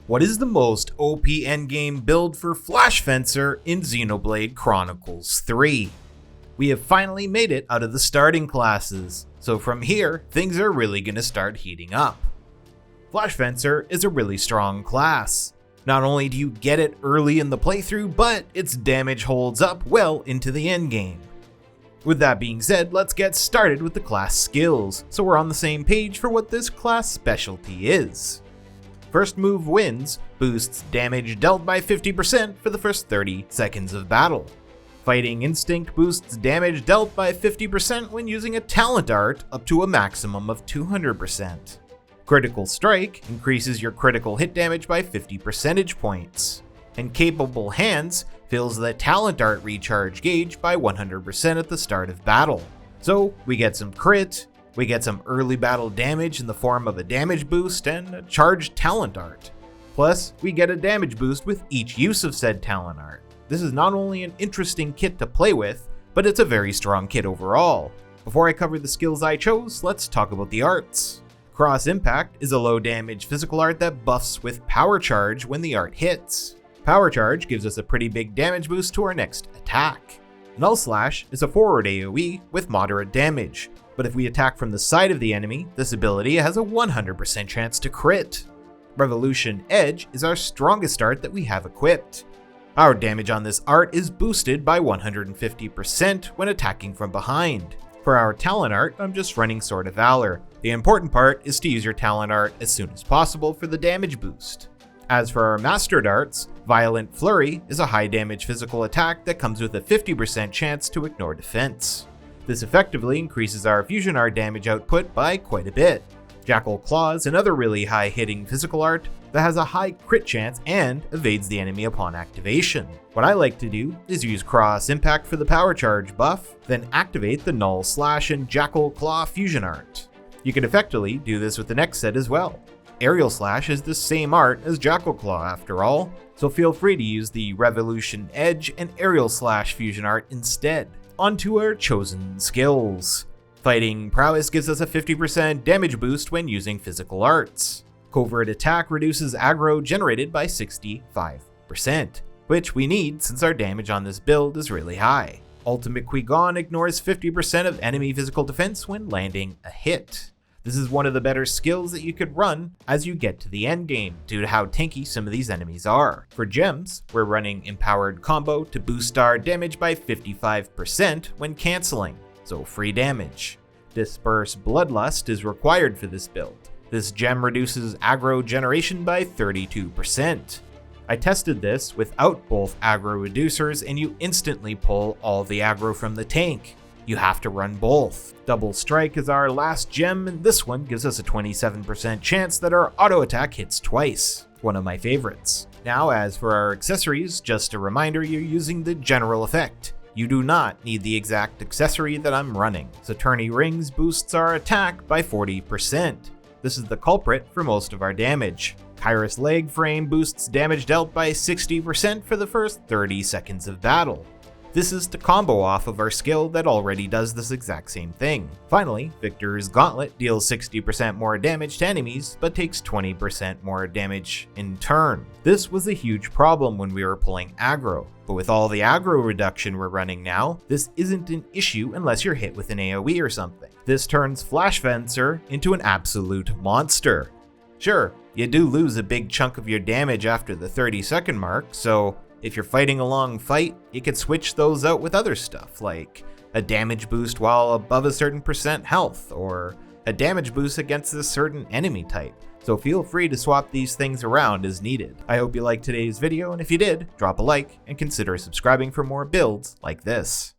What is the most OP endgame build for Flash Fencer in Xenoblade Chronicles 3? We have finally made it out of the starting classes, so from here, things are really gonna start heating up. Flash Fencer is a really strong class. Not only do you get it early in the playthrough, but its damage holds up well into the endgame. With that being said, let's get started with the class skills, so we're on the same page for what this class specialty is. First Move Wins boosts damage dealt by 50% for the first 30 seconds of battle. Fighting Instinct boosts damage dealt by 50% when using a talent art up to a maximum of 200%. Critical Strike increases your critical hit damage by 50 percentage points. And Capable Hands fills the talent art recharge gauge by 100% at the start of battle. So we get some crit, we get some early battle damage in the form of a damage boost and a charged talent art. Plus, we get a damage boost with each use of said talent art. This is not only an interesting kit to play with, but it's a very strong kit overall. Before I cover the skills I chose, let's talk about the arts. Cross Impact is a low damage physical art that buffs with Power Charge when the art hits. Power Charge gives us a pretty big damage boost to our next attack. Null Slash is a forward AoE with moderate damage, but if we attack from the side of the enemy, this ability has a 100% chance to crit. Revolution Edge is our strongest art that we have equipped. Our damage on this art is boosted by 150% when attacking from behind. For our talent art, I'm just running Sword of Valor. The important part is to use your talent art as soon as possible for the damage boost. As for our mastered arts, Violent Flurry is a high damage physical attack that comes with a 50% chance to ignore defense. This effectively increases our fusion art damage output by quite a bit. Jackal Claw is another really high hitting physical art that has a high crit chance and evades the enemy upon activation. What I like to do is use Cross Impact for the Power Charge buff, then activate the Null Slash and Jackal Claw fusion art. You can effectively do this with the next set as well. Aerial Slash is the same art as Jackal Claw after all, so feel free to use the Revolution Edge and Aerial Slash fusion art instead. Onto our chosen skills. Fighting Prowess gives us a 50% damage boost when using physical arts. Covert Attack reduces aggro generated by 65%, which we need since our damage on this build is really high. Ultimate Qui-Gon ignores 50% of enemy physical defense when landing a hit. This is one of the better skills that you could run as you get to the end game due to how tanky some of these enemies are. For gems, we're running Empowered Combo to boost our damage by 55% when canceling, so free damage. Disperse Bloodlust is required for this build. This gem reduces aggro generation by 32%. I tested this without both aggro reducers and you instantly pull all the aggro from the tank. You have to run both. Double Strike is our last gem, and this one gives us a 27% chance that our auto attack hits twice. One of my favorites. Now, as for our accessories, just a reminder, you're using the general effect. You do not need the exact accessory that I'm running. Saturni Rings boosts our attack by 40%. This is the culprit for most of our damage. Kairos Leg Frame boosts damage dealt by 60% for the first 30 seconds of battle. This is to combo off of our skill that already does this exact same thing. Finally, Victor's Gauntlet deals 60% more damage to enemies, but takes 20% more damage in turn. This was a huge problem when we were pulling aggro, but with all the aggro reduction we're running now, this isn't an issue unless you're hit with an AoE or something. This turns Flash Fencer into an absolute monster. Sure, you do lose a big chunk of your damage after the 30-second mark, so if you're fighting a long fight, you can switch those out with other stuff, like a damage boost while above a certain percent health, or a damage boost against a certain enemy type. So feel free to swap these things around as needed. I hope you liked today's video, and if you did, drop a like and consider subscribing for more builds like this.